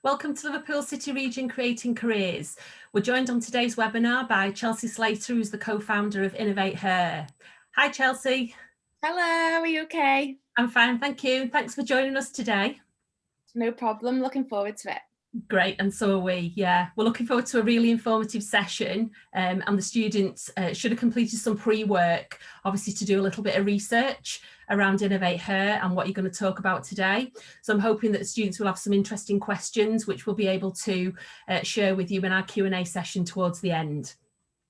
Welcome to Liverpool City Region Creating Careers. We're joined on today's webinar by Chelsea Slater, who's the co-founder of Innovate Her. Hi, Chelsea. Hello, are you okay? I'm fine, thank you. Thanks for joining us today. No problem, looking forward to it. Great, and so are we. Yeah, we're looking forward to a really informative session, and the students should have completed some pre-work, obviously, to do a little bit of research around Innovate Her and what you're going to talk about today. So I'm hoping that the students will have some interesting questions, which we'll be able to share with you in our Q&A session towards the end.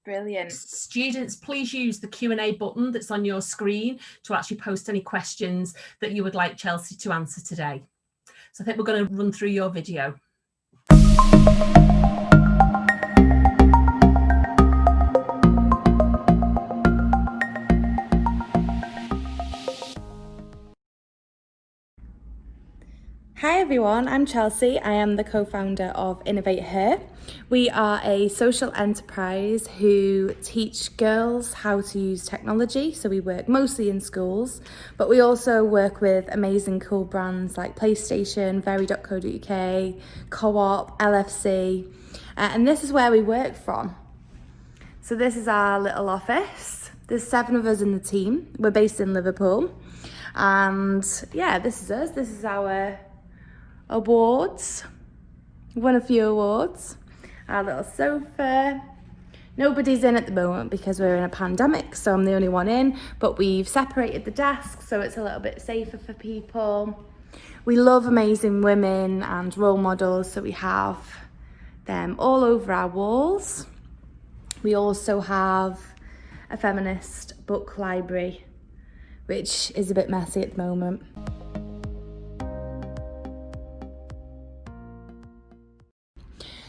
Brilliant. Students, please use the Q&A button that's on your screen to actually post any questions that you would like Chelsea to answer today. So I think we're going to run through your video. Hi everyone, I'm Chelsea. I am the co-founder of Innovate Her. We are a social enterprise who teach girls how to use technology. So we work mostly in schools, but we also work with amazing cool brands like PlayStation, Very.co.uk, Co-op, LFC, and this is where we work from. So this is our little office. There's 7 of us in the team. We're based in Liverpool. And yeah, this is us. This is our awards. We've won a few awards. Our little sofa. Nobody's in at the moment because we're in a pandemic, so I'm the only one in, but we've separated the desks so it's a little bit safer for people. We love amazing women and role models, so we have them all over our walls. We also have a feminist book library, which is a bit messy at the moment.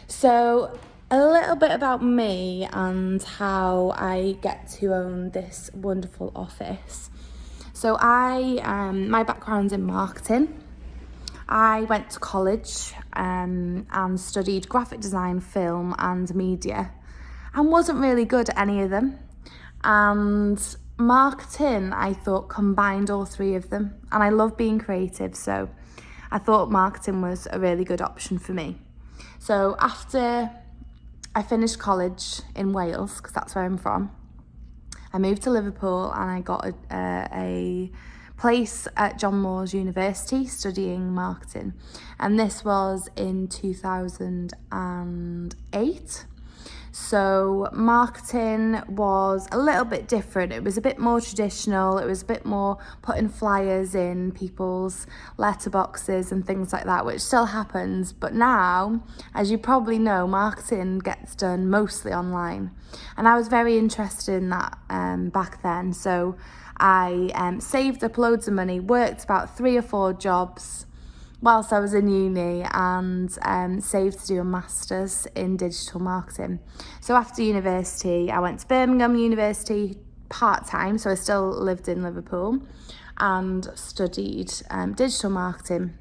So a little bit about me and how I get to own this wonderful office. So my background's in marketing. I went to college and studied graphic design, film and media, and wasn't really good at any of them. And marketing, I thought, combined all 3 of them. And I love being creative, so I thought marketing was a really good option for me. So after I finished college in Wales, because that's where I'm from, I moved to Liverpool and I got a place at John Moores University studying marketing. And this was in 2008. So marketing was a little bit different. It was a bit more traditional. It was a bit more putting flyers in people's letterboxes and things like that, which still happens. But now, as you probably know, marketing gets done mostly online. And I was very interested in that back then. So I saved up loads of money, worked about 3 or 4 jobs whilst I was in uni, and saved to do a master's in digital marketing. So after university, I went to Birmingham University part-time, so I still lived in Liverpool, and studied digital marketing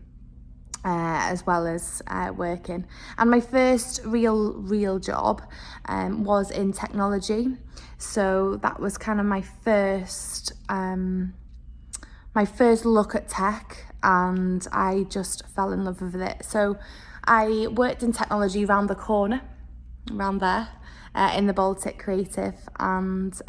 as well as working. And my first real job was in technology. So that was kind of my first look at tech, and I just fell in love with it. So I worked in technology around the corner, around there, in the Baltic Creative, and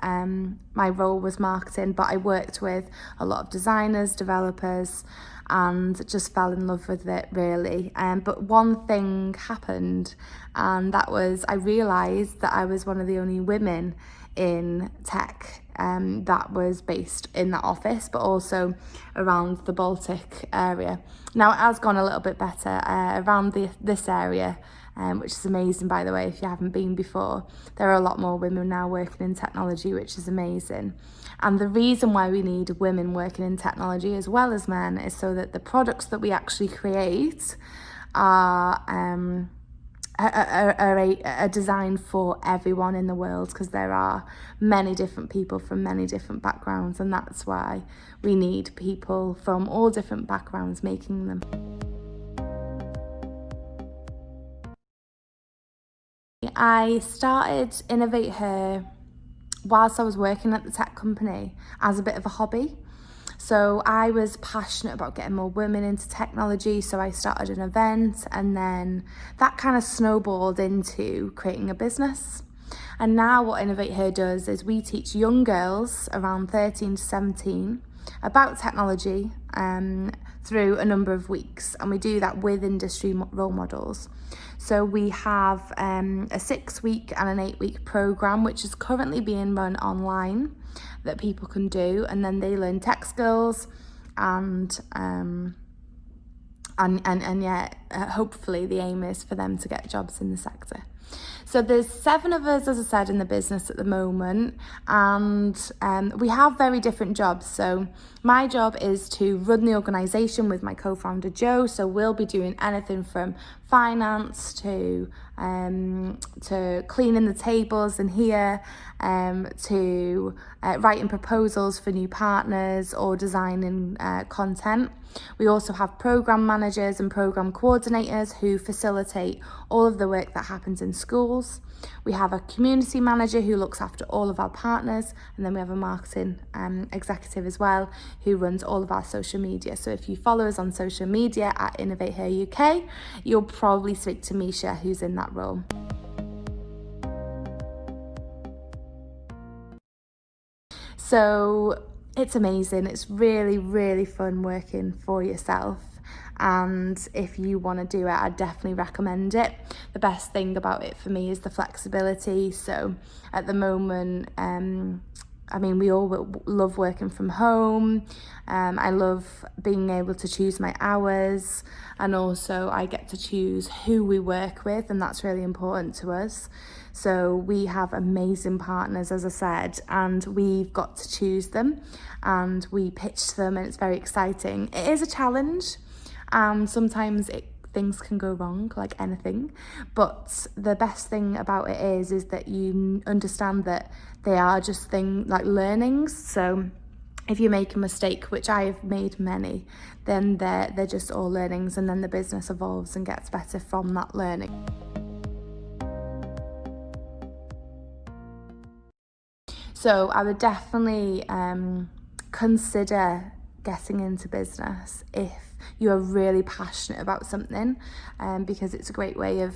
my role was marketing, but I worked with a lot of designers, developers, and just fell in love with it, really. But one thing happened, and that was I realised that I was one of the only women in tech that was based in that office, but also around the Baltic area. Now it has gone a little bit better around this area, which is amazing, by the way. If you haven't been before, there are a lot more women now working in technology, which is amazing. And the reason why we need women working in technology as well as men is so that the products that we actually create are designed for everyone in the world, because there are many different people from many different backgrounds, and that's why we need people from all different backgrounds making them. I started Innovate Her whilst I was working at the tech company as a bit of a hobby. So I was passionate about getting more women into technology, so I started an event, and then that kind of snowballed into creating a business. And now what Innovate Her does is we teach young girls around 13 to 17 about technology through a number of weeks, and we do that with industry role models. So we have a 6-week and an 8-week program, which is currently being run online, that people can do, and then they learn tech skills and hopefully the aim is for them to get jobs in the sector. So there's 7 of us, as I said, in the business at the moment, and we have very different jobs. So my job is to run the organisation with my co-founder Joe. So we'll be doing anything from finance to cleaning the tables in here, to writing proposals for new partners or designing content. We also have program managers and program coordinators who facilitate all of the work that happens in schools. We have a community manager who looks after all of our partners, and then we have a marketing executive as well who runs all of our social media. So if you follow us on social media at InnovateHer UK, you'll probably speak to Misha, who's in that role. So it's amazing. It's really, really fun working for yourself. And if you want to do it, I definitely recommend it. The best thing about it for me is the flexibility. So at the moment, we all love working from home. I love being able to choose my hours, and also I get to choose who we work with, and that's really important to us. So we have amazing partners, as I said, and we've got to choose them, and we pitch them, and it's very exciting. It is a challenge. Sometimes things can go wrong, like anything, but the best thing about it is that you understand that they are just like learnings. So if you make a mistake, which I have made many, then they're just all learnings, and then the business evolves and gets better from that learning. So I would definitely consider getting into business if you are really passionate about something, because it's a great way of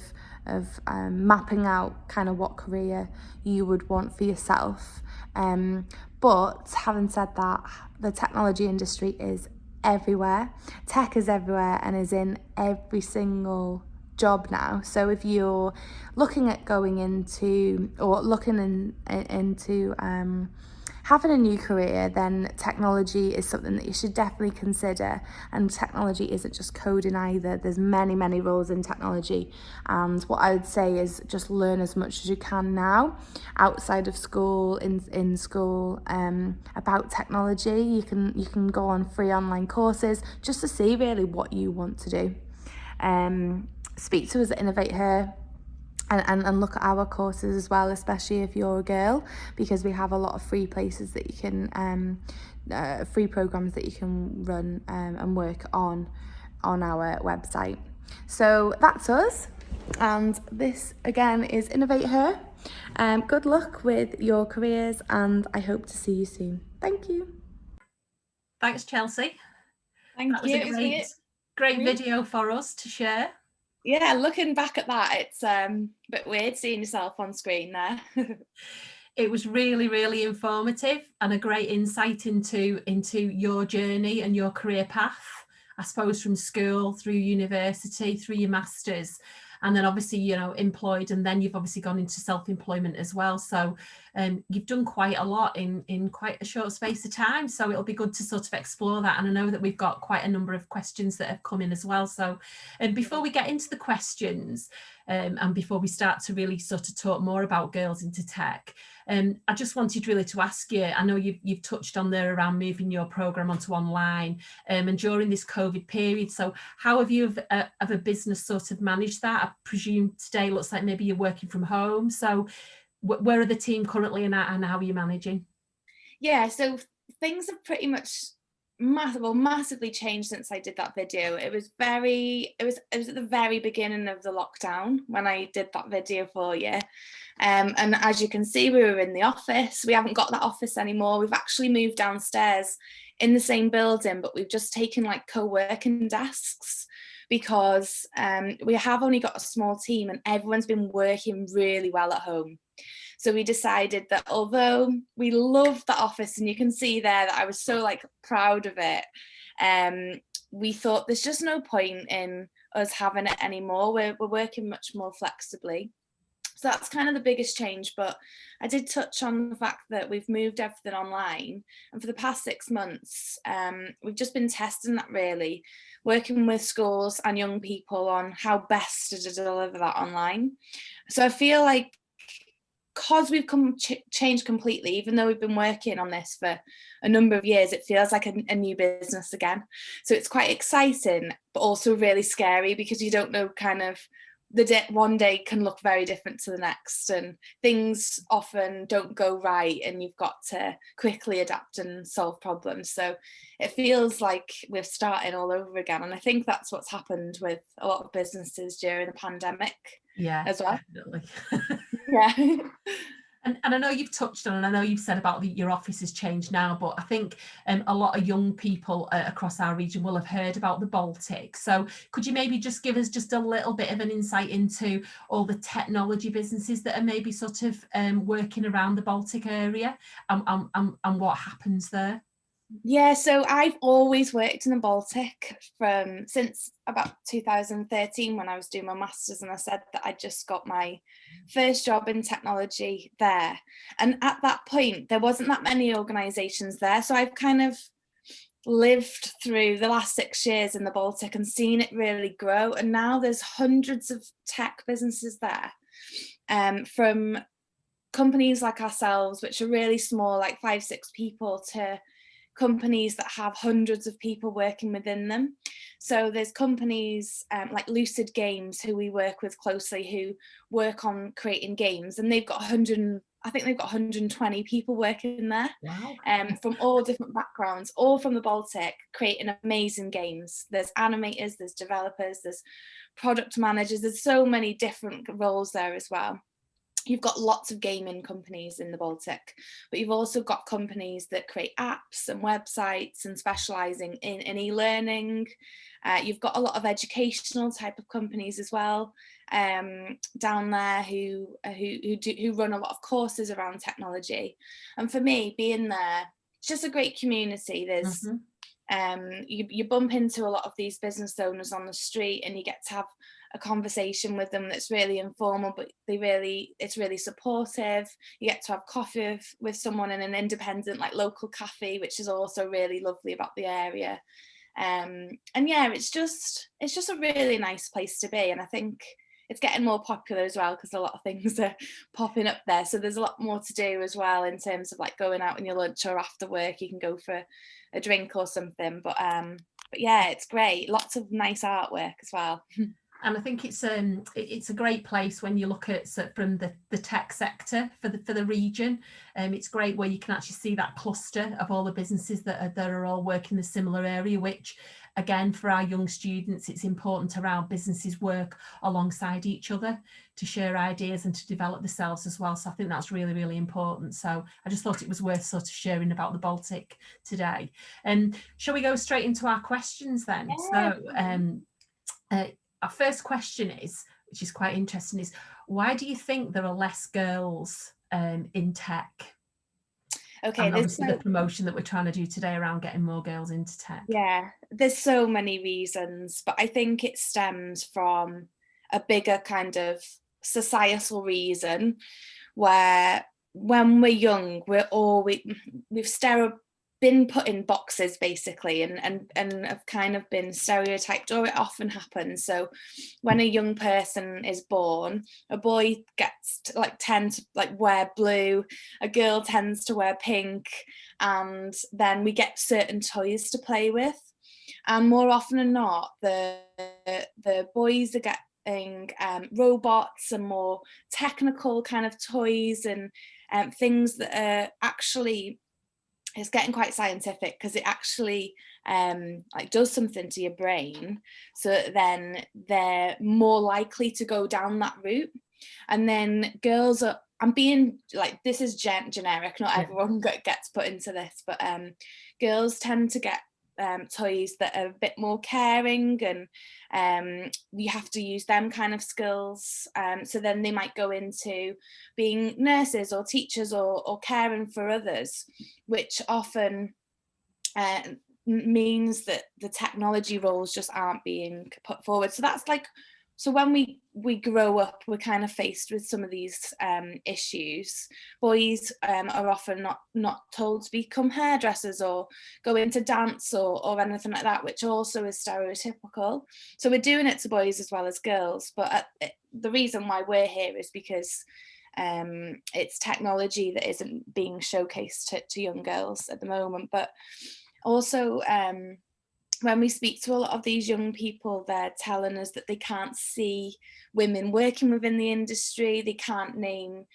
mapping out kind of what career you would want for yourself. But having said that, the technology industry is everywhere. Tech is everywhere and is in every single job now. So if you're looking at going into or looking into having a new career, then technology is something that you should definitely consider. And technology isn't just coding either. There's many, many roles in technology. And what I would say is just learn as much as you can now, outside of school, in school, about technology. You can go on free online courses just to see really what you want to do. Speak to us at Innovate Her. And look at our courses as well, especially if you're a girl, because we have a lot of free places that you can, free programs that you can run and work on our website. So that's us, and this again is Innovate Her. Good luck with your careers, and I hope to see you soon. Thank you. Thanks, Chelsea. Thank you. That was a great video for us to share. Yeah, looking back at that, it's a bit weird seeing yourself on screen there. It was really, really informative and a great insight into your journey and your career path, I suppose, from school through university, through your masters, and then obviously, employed, and then you've obviously gone into self-employment as well. So you've done quite a lot in quite a short space of time. So it'll be good to sort of explore that. And I know that we've got quite a number of questions that have come in as well. So before we get into the questions, and before we start to really sort of talk more about girls into tech, I just wanted really to ask you, I know you've touched on there around moving your program onto online and during this COVID period. So how have you, of a business, sort of managed that? I presume today looks like maybe you're working from home. So where are the team currently and how are you managing? Yeah, so things have pretty much massively changed since I did that video. It was at the very beginning of the lockdown when I did that video for you. And as you can see, we were in the office. We haven't got that office anymore. We've actually moved downstairs in the same building, but we've just taken like co-working desks because we have only got a small team and everyone's been working really well at home. So we decided that although we love the office, and you can see there that I was so like proud of it, we thought there's just no point in us having it anymore. We're working much more flexibly. So that's kind of the biggest change. But I did touch on the fact that we've moved everything online. And for the past 6 months, we've just been testing that, really, working with schools and young people on how best to deliver that online. So I feel like because we've changed completely, even though we've been working on this for a number of years, it feels like a new business again. So it's quite exciting, but also really scary, because you don't know kind of one day can look very different to the next, and things often don't go right, and you've got to quickly adapt and solve problems. So it feels like we're starting all over again. And I think that's what's happened with a lot of businesses during the pandemic. Yeah, as well. Definitely. Yeah. And I know you've touched on, and I know you've said about your office has changed now, but I think a lot of young people across our region will have heard about the Baltic. So could you maybe just give us just a little bit of an insight into all the technology businesses that are maybe sort of working around the Baltic area, and what happens there? Yeah, so I've always worked in the Baltic since about 2013, when I was doing my master's, and I said that I just got my first job in technology there. And at that point, there wasn't that many organisations there. So I've kind of lived through the last 6 years in the Baltic and seen it really grow. And now there's hundreds of tech businesses there, from companies like ourselves, which are really small, like 5-6 people, to companies that have hundreds of people working within them. So there's companies like Lucid Games, who we work with closely, who work on creating games, and they've got 120 people working there. Wow. From all different backgrounds, all from the Baltic, creating amazing games. There's animators, there's developers, there's product managers, there's so many different roles there as well. You've got lots of gaming companies in the Baltic, but you've also got companies that create apps and websites and specialising in e-learning. You've got a lot of educational type of companies as well down there who run a lot of courses around technology. And for me, being there, it's just a great community. There's you bump into a lot of these business owners on the street, and you get to have a conversation with them that's really informal, but it's really supportive. You get to have coffee with someone in an independent, like, local cafe, which is also really lovely about the area. And yeah, it's just a really nice place to be. And I think it's getting more popular as well, because a lot of things are popping up there. So there's a lot more to do as well, in terms of like going out on your lunch, or after work you can go for a drink or something. But yeah, it's great. Lots of nice artwork as well. And I think it's a great place when you look at from the tech sector for the region. It's great where you can actually see that cluster of all the businesses that are all working in a similar area, which, again, for our young students, it's important around businesses work alongside each other to share ideas and to develop themselves as well. So I think that's really, really important. So I just thought it was worth sort of sharing about the Baltic today. Shall we go straight into our questions then? Yeah. So our first question is, which is quite interesting, is why do you think there are less girls in tech? Okay, and obviously the promotion that we're trying to do today around getting more girls into tech. Yeah, there's so many reasons, but I think it stems from a bigger kind of societal reason, where when we're young, we've been put in boxes, basically, and have kind of been stereotyped, or it often happens. So when a young person is born, a boy tends to wear blue, a girl tends to wear pink, and then we get certain toys to play with. And more often than not, the boys are getting robots and more technical kind of toys, and things that are actually, it's getting quite scientific, because it actually does something to your brain, so then they're more likely to go down that route. And then girls are I'm being like, this is generic, not everyone gets put into this, but girls tend to get toys that are a bit more caring, and you have to use them kind of skills. So then they might go into being nurses or teachers or caring for others, which often means that the technology roles just aren't being put forward. So that's like, so when we grow up, we're kind of faced with some of these issues. Boys are often not told to become hairdressers or go into dance or anything like that, which also is stereotypical. So we're doing it to boys as well as girls. But the reason why we're here is because it's technology that isn't being showcased to young girls at the moment. But also, when we speak to a lot of these young people, they're telling us that they can't see women working within the industry. They can't name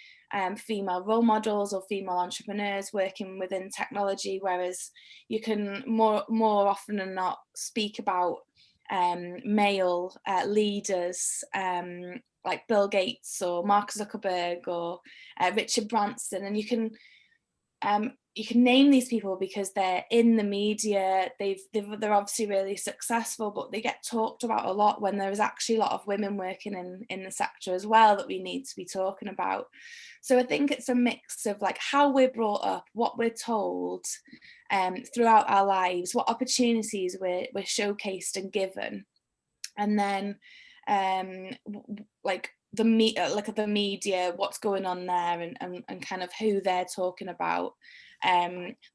female role models or female entrepreneurs working within technology, whereas you can more often than not speak about male leaders like Bill Gates or Mark Zuckerberg or Richard Branson, and you can name these people because they're in the media. They're obviously really successful, but they get talked about a lot when there is actually a lot of women working in the sector as well that we need to be talking about. So I think it's a mix of like how we're brought up, what we're told throughout our lives, what opportunities we're showcased and given, and then like the media, what's going on there, and kind of who they're talking about.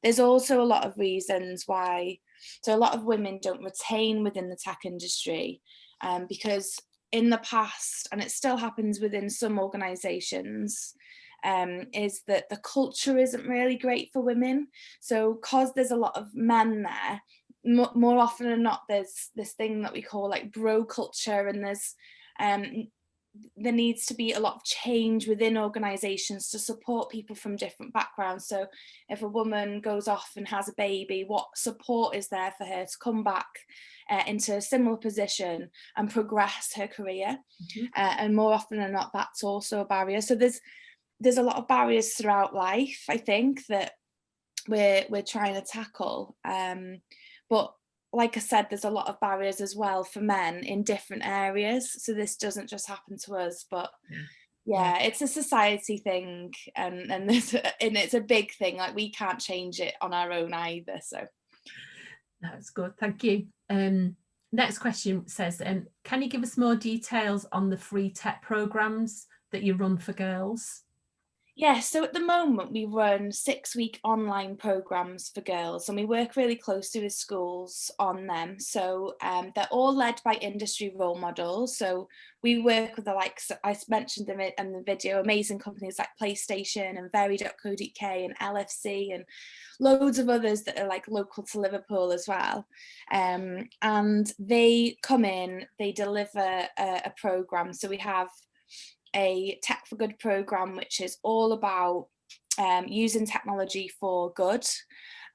There's also a lot of reasons why, so a lot of women don't retain within the tech industry because in the past, and it still happens within some organizations, is that the culture isn't really great for women. So because there's a lot of men there, more often than not, there's this thing that we call like bro culture, and there needs to be a lot of change within organizations to support people from different backgrounds. So if a woman goes off and has a baby, what support is there for her to come back into a similar position and progress her career? And more often than not, that's also a barrier. So there's a lot of barriers throughout life, I think, that we're trying to tackle. But like I said, there's a lot of barriers as well for men in different areas. So this doesn't just happen to us, but yeah, it's a society thing, and it's a big thing. Like we can't change it on our own either. So that's good. Thank you. Next question says, can you give us more details on the free tech programs that you run for girls? Yeah, so at the moment we run 6-week online programs for girls, and we work really closely with schools on them. So they're all led by industry role models. So we work with the likes, I mentioned them in the video, amazing companies like PlayStation and Very.co.uk and LFC and loads of others that are like local to Liverpool as well. And they come in, they deliver a program. So we have a Tech for Good program, which is all about using technology for good.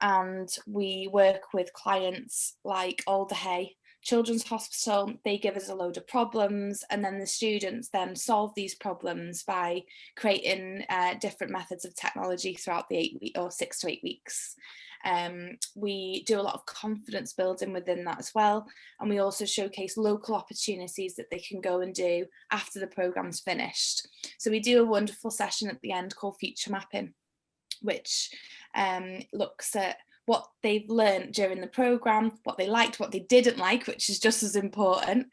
And we work with clients like LCR Children's Hospital. They give us a load of problems, and then the students then solve these problems by creating different methods of technology throughout the 6 to 8 weeks. We do a lot of confidence building within that as well, and we also showcase local opportunities that they can go and do after the program's finished. So we do a wonderful session at the end called Future Mapping, which looks at what they've learned during the program, what they liked, what they didn't like, which is just as important,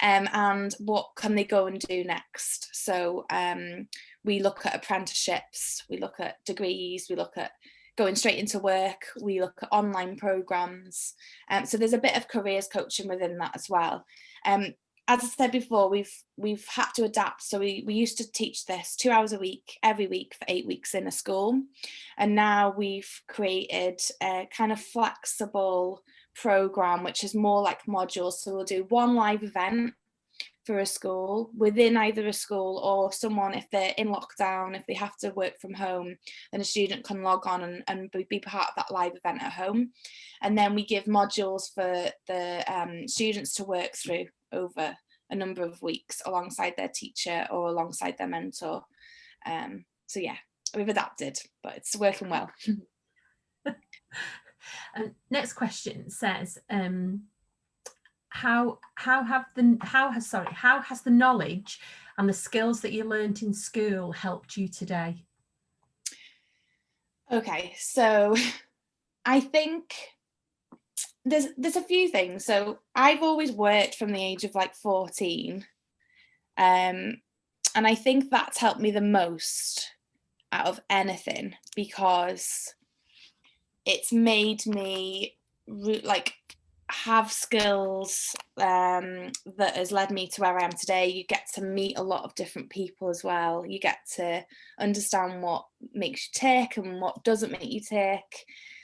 and what can they go and do next. So we look at apprenticeships, we look at degrees, we look at going straight into work, we look at online programs. So there's a bit of careers coaching within that as well. As I said before, we've had to adapt. So we used to teach this 2 hours a week, every week for 8 weeks in a school. And now we've created a kind of flexible program, which is more like modules. So we'll do one live event for a school within either a school or someone, if they're in lockdown, if they have to work from home, then a student can log on and be part of that live event at home. And then we give modules for the students to work through over a number of weeks alongside their teacher or alongside their mentor. yeah, we've adapted, but it's working well. Next question says, how has the knowledge and the skills that you learnt in school helped you today? Okay, so I think there's a few things. So I've always worked from the age of like 14, and I think that's helped me the most out of anything, because it's made me like have skills that has led me to where I am today. You get to meet a lot of different people as well. You get to understand what makes you tick and what doesn't make you tick.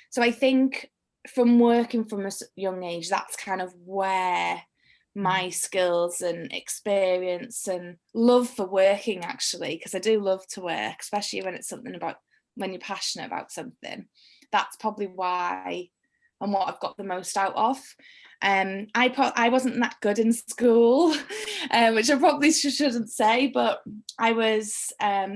So I think from working from a young age, that's kind of where my skills and experience and love for working, actually, because I do love to work, especially when it's something about, when you're passionate about something. That's probably why and what I've got the most out of. I wasn't that good in school, which I probably shouldn't say, but I was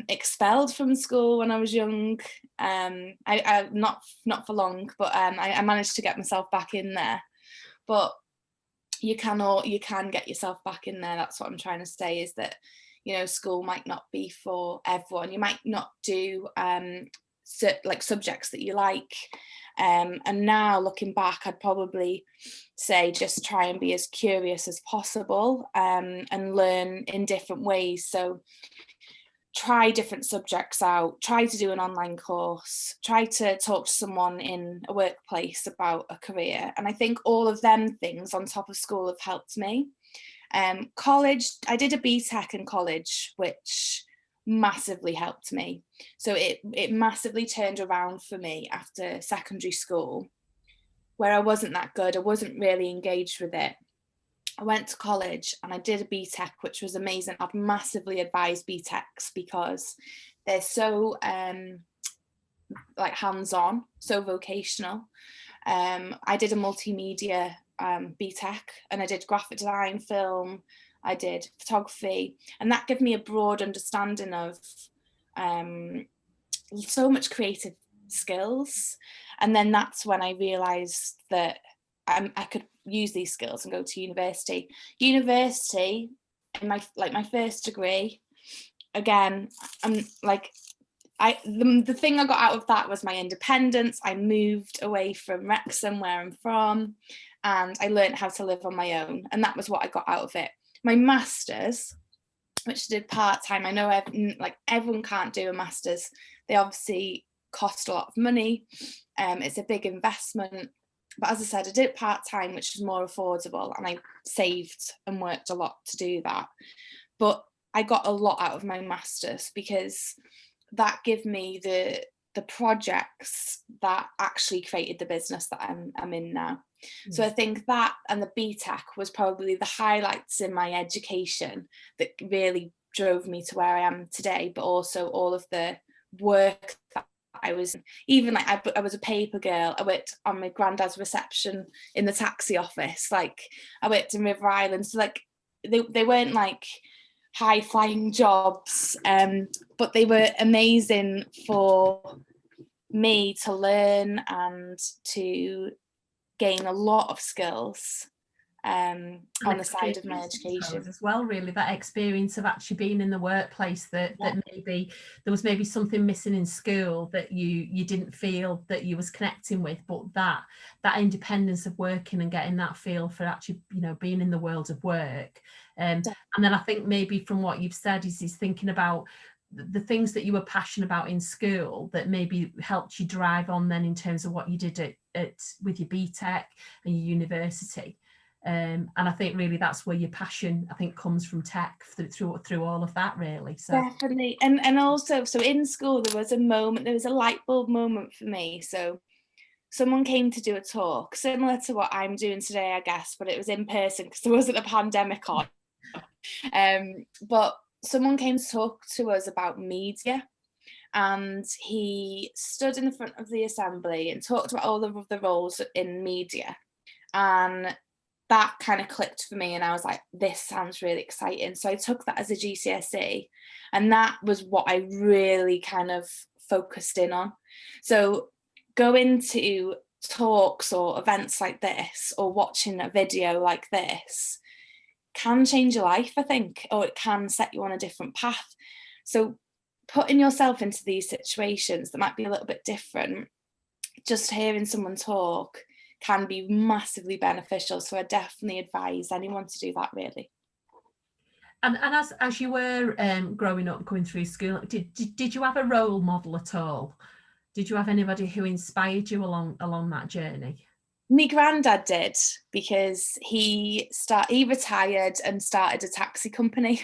expelled from school when I was young. I not for long, but I managed to get myself back in there. But you can get yourself back in there. That's what I'm trying to say, is that, you know, school might not be for everyone. You might not do like subjects that you like. And now looking back, I'd probably say just try and be as curious as possible, and learn in different ways. So try different subjects out, try to do an online course, try to talk to someone in a workplace about a career. And I think all of them things on top of school have helped me. College, I did a BTEC in college, which massively helped me. So it massively turned around for me after secondary school, where I wasn't that good. I wasn't really engaged with it. I went to college and I did a BTEC, which was amazing. I'd massively advise BTECs because they're so like hands-on, so vocational. I did a multimedia BTEC, and I did graphic design, film, I did photography, and that gave me a broad understanding of so much creative skills. And then that's when I realized that I could use these skills and go to university. University, in my first degree, again, I'm like, the thing I got out of that was my independence. I moved away from Wrexham, where I'm from, and I learned how to live on my own, and that was what I got out of it. My masters, which I did part-time, I know everyone can't do a masters. They obviously cost a lot of money. It's a big investment. But as I said, I did it part-time, which is more affordable, and I saved and worked a lot to do that. But I got a lot out of my masters because that gave me the projects that actually created the business that I'm in now. So I think that and the BTEC was probably the highlights in my education that really drove me to where I am today, but also all of the work that I was, even like I was a paper girl. I worked on my granddad's reception in the taxi office. Like I worked in River Island. So like they weren't like high flying jobs, but they were amazing for me to learn and to gain a lot of skills on the side of my education as well. Really, that experience of actually being in the workplace, that maybe there was maybe something missing in school that you didn't feel that you was connecting with, but that independence of working and getting that feel for actually, you know, being in the world of work. And then I think maybe from what you've said is thinking about the things that you were passionate about in school that maybe helped you drive on then in terms of what you did at with your BTEC and your university. And I think really that's where your passion, I think, comes from tech through all of that, really. So definitely. And also, so in school there was a light bulb moment for me. So someone came to do a talk similar to what I'm doing today, I guess, but it was in person because there wasn't a pandemic on. But someone came to talk to us about media, and he stood in the front of the assembly and talked about all of the roles in media. And that kind of clicked for me, and I was like, this sounds really exciting. So I took that as a GCSE, and that was what I really kind of focused in on. So going to talks or events like this, or watching a video like this, can change your life, I think, or it can set you on a different path. So putting yourself into these situations that might be a little bit different, just hearing someone talk can be massively beneficial. So I definitely advise anyone to do that, really. And as you were growing up, going through school, did you have a role model at all? Did you have anybody who inspired you along that journey? My granddad did, because he retired and started a taxi company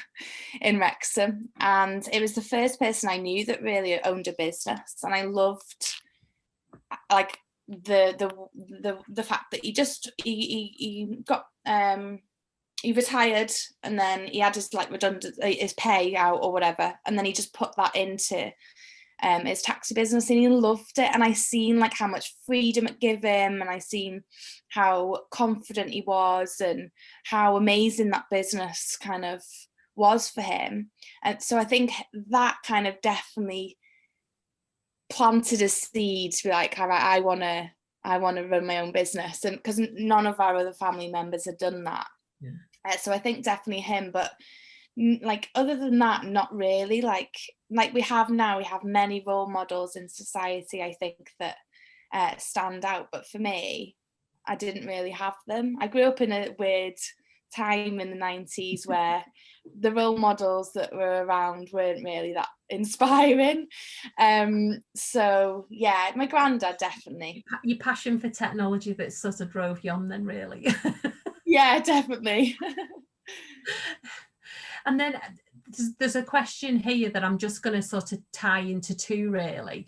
in Wrexham, and it was the first person I knew that really owned a business. And I loved, like, the fact that he retired, and then he had his like his pay out or whatever, and then he just put that into his taxi business, and he loved it. And I seen like how much freedom it gave him, and I seen how confident he was, and how amazing that business kind of was for him. And so I think that kind of definitely planted a seed to be like, all right, I want to run my own business, and because none of our other family members had done that. Yeah. So I think definitely him, but like other than that, not really. Like we have many role models in society, I think, that stand out, but for me, I didn't really have them. I grew up in a weird time in the 90s where the role models that were around weren't really that inspiring. So yeah, my granddad definitely. Your passion for technology that sort of drove you on then, really. Yeah, definitely. And then there's a question here that I'm just going to sort of tie into two, really,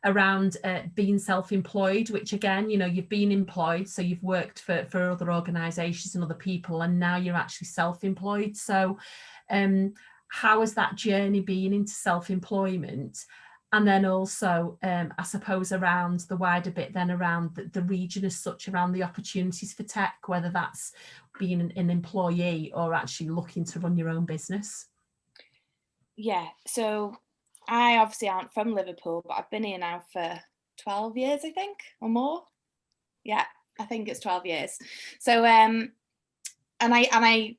around being self-employed, which again, you know, you've been employed, so you've worked for other organisations and other people, and now you're actually self-employed. So how has that journey been into self-employment? And then also, I suppose, around the wider bit then around the region as such, around the opportunities for tech, whether that's being an employee or actually looking to run your own business. Yeah, so I obviously aren't from Liverpool, but I've been here now for 12 years, I think, or more. Yeah, I think it's 12 years. So and I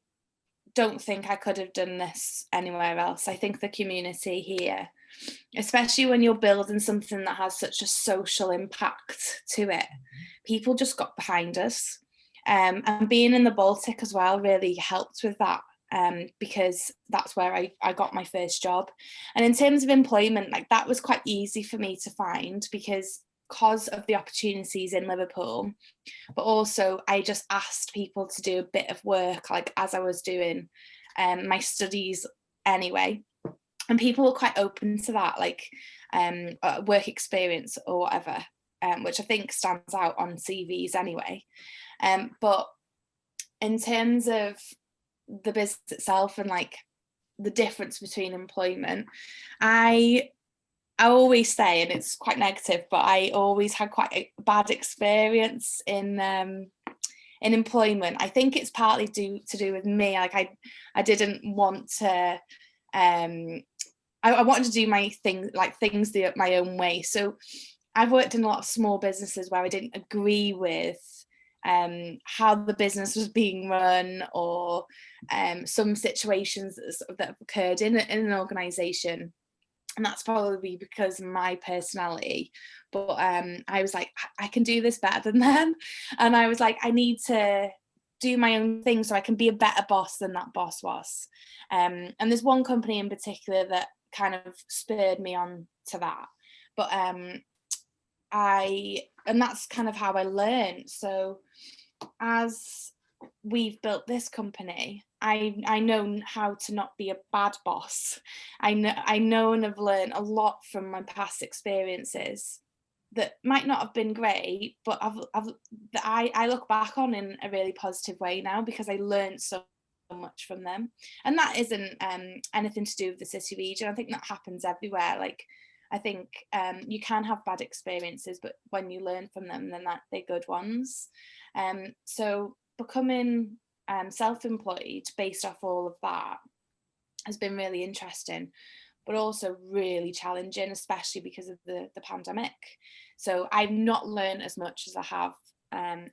don't think I could have done this anywhere else. I think the community here, especially when you're building something that has such a social impact to it, people just got behind us. And being in the Baltic as well really helped with that, because that's where I got my first job. And in terms of employment, like that was quite easy for me to find because of the opportunities in Liverpool, but also I just asked people to do a bit of work like as I was doing my studies anyway, and people were quite open to that, like work experience or whatever, which I think stands out on CVs anyway. But in terms of the business itself and like the difference between employment, I always say, and it's quite negative, but I always had quite a bad experience in employment. I think it's partly to do with me. Like I didn't want to. I wanted to do my things my own way. So I've worked in a lot of small businesses where I didn't agree with how the business was being run, or some situations that have occurred in an organisation. And that's probably because of my personality. But I was like, I can do this better than them. And I was like, I need to do my own thing so I can be a better boss than that boss was. And there's one company in particular that kind of spurred me on to that. But and that's kind of how I learned. So as we've built this company, I know how to not be a bad boss. I know and have learned a lot from my past experiences that might not have been great, but I look back on in a really positive way now because I learned so much from them. And that isn't anything to do with the city region. I think that happens everywhere. Like I think you can have bad experiences, but when you learn from them, then they're good ones. So becoming self-employed based off all of that has been really interesting, but also really challenging, especially because of the pandemic. So I've not learned as much as I have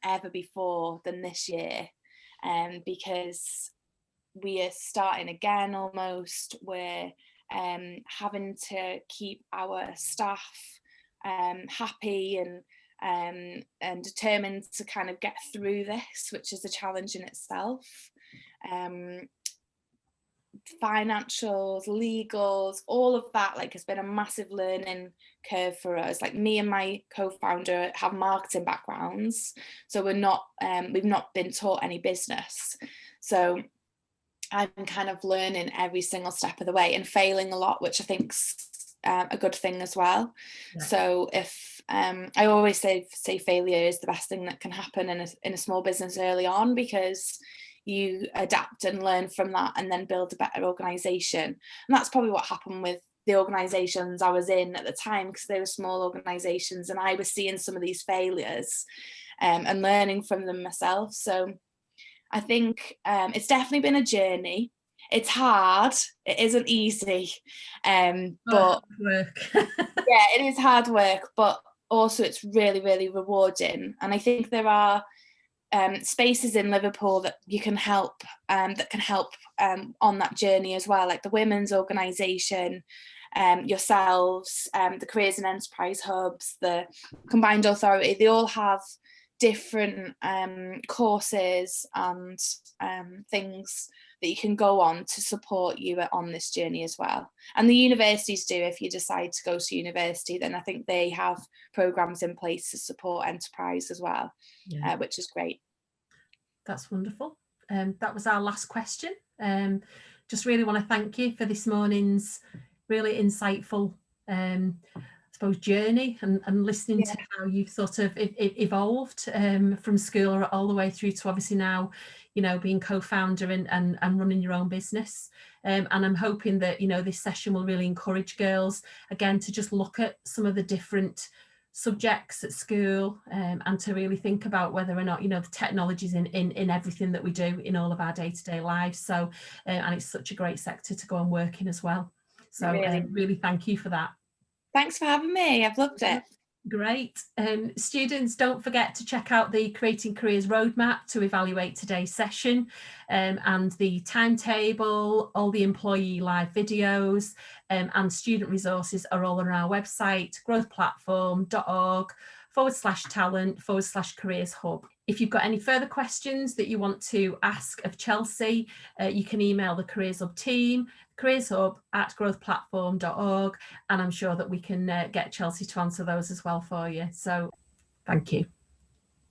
ever before than this year, because we are starting again almost. We're having to keep our staff happy and determined to kind of get through this, which is a challenge in itself. Financials, legals, all of that has been a massive learning curve for us. Me and my co-founder have marketing backgrounds, so we've not been taught any business. So I'm kind of learning every single step of the way and failing a lot, which I think's a good thing as well. Yeah. So if I always say failure is the best thing that can happen in a small business early on, because you adapt and learn from that and then build a better organization. And that's probably what happened with the organizations I was in at the time, because they were small organizations and I was seeing some of these failures and learning from them myself. So I think it's definitely been a journey. It's hard. It isn't easy. But work. Yeah, it is hard work, but also it's really, really rewarding. And I think there are spaces in Liverpool that you can help, on that journey as well, like the women's organisation, yourselves, the Careers and Enterprise Hubs, the Combined Authority. They all have different courses and things that you can go on to support you on this journey as well. And the universities do. If you decide to go to university, then I think they have programs in place to support enterprise as well, yeah. Which is great. That's wonderful. That was our last question. Just really want to thank you for this morning's really insightful journey and listening to how you've sort of evolved from school all the way through to obviously now, being co-founder and running your own business. And I'm hoping that, this session will really encourage girls, again, to just look at some of the different subjects at school and to really think about whether or not, the technology's in everything that we do in all of our day-to-day lives. So, and it's such a great sector to go and work in as well. So really thank you for that. Thanks for having me. I've loved it. Great. Students, don't forget to check out the Creating Careers roadmap to evaluate today's session, and the timetable, all the employee live videos and student resources are all on our website, growthplatform.org/talent/careers hub. If you've got any further questions that you want to ask of Chelsea, you can email the Careers Hub team, careershub@growthplatform.org, and I'm sure that we can get Chelsea to answer those as well for you. So thank you.